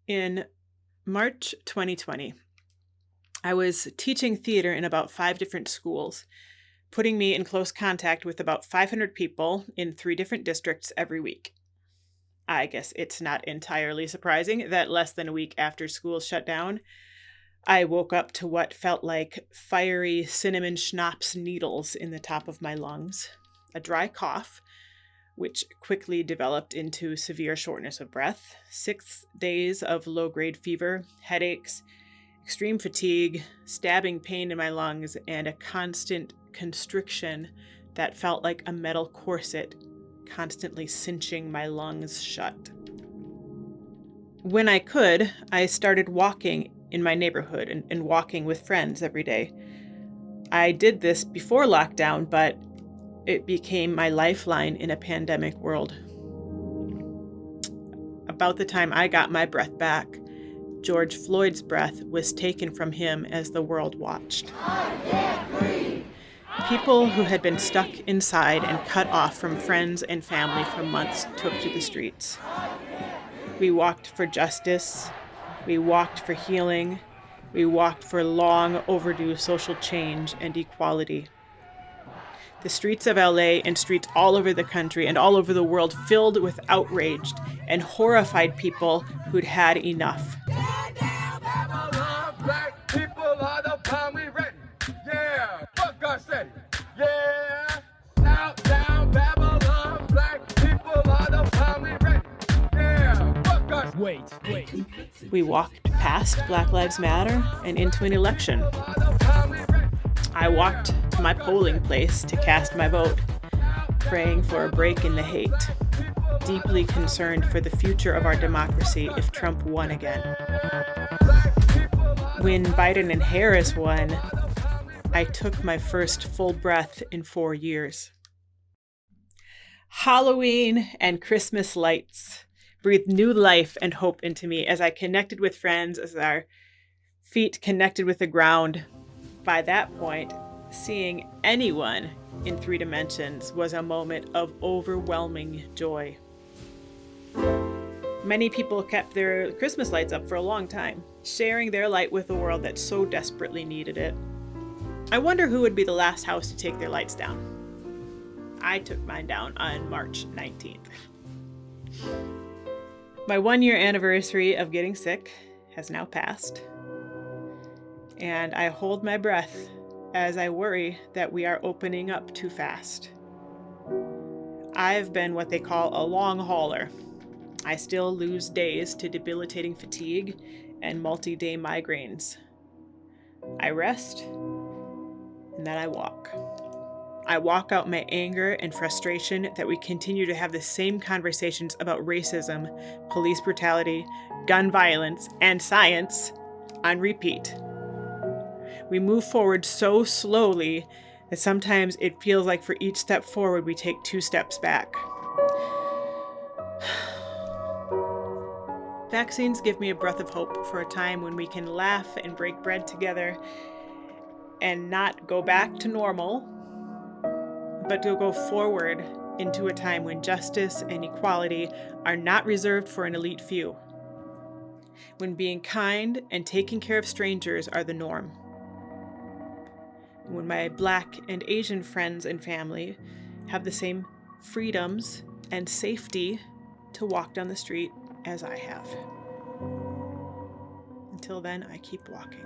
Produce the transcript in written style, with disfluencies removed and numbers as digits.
In March 2020, I was teaching theater in about 5 different schools, putting me in close contact with about 500 people in 3 different districts every week. I guess it's not entirely surprising that less than a week after school shut down, I woke up to what felt like fiery cinnamon schnapps needles in the top of my lungs, a dry cough, which quickly developed into severe shortness of breath, 6 days of low grade fever, headaches, extreme fatigue, stabbing pain in my lungs, and a constant constriction that felt like a metal corset constantly cinching my lungs shut. When I could, I started walking in my neighborhood and walking with friends every day. I did this before lockdown, but it became my lifeline in a pandemic world. About the time I got my breath back, George Floyd's breath was taken from him as the world watched. People who had been stuck inside and cut off from friends and family for months took to the streets. We walked for justice. We walked for healing. We walked for long overdue social change and equality. The streets of LA and streets all over the country and all over the world filled with outraged and horrified people who'd had enough. Black people are the pound we ready. Yeah, fuck God said it. Yeah, shout down Babylon. Black people are the pound we ready. Yeah, fuck God. Wait. We walked past Black Lives Matter and into an election. I walked to my polling place to cast my vote, praying for a break in the hate, deeply concerned for the future of our democracy if Trump won again. When Biden and Harris won, I took my first full breath in 4 years. Halloween and Christmas lights breathed new life and hope into me as I connected with friends, as our feet connected with the ground. By that point, seeing anyone in 3 dimensions was a moment of overwhelming joy. Many people kept their Christmas lights up for a long time, sharing their light with a world that so desperately needed it. I wonder who would be the last house to take their lights down. I took mine down on March 19th. My 1-year anniversary of getting sick has now passed, and I hold my breath as I worry that we are opening up too fast. I've been what they call a long hauler. I still lose days to debilitating fatigue and multi-day migraines. I rest, and then I walk. I walk out my anger and frustration that we continue to have the same conversations about racism, police brutality, gun violence, and science on repeat. We move forward so slowly that sometimes it feels like for each step forward, we take 2 steps back. Vaccines give me a breath of hope for a time when we can laugh and break bread together and not go back to normal, but to go forward into a time when justice and equality are not reserved for an elite few, when being kind and taking care of strangers are the norm, when my Black and Asian friends and family have the same freedoms and safety to walk down the street as I have. Until then, I keep walking.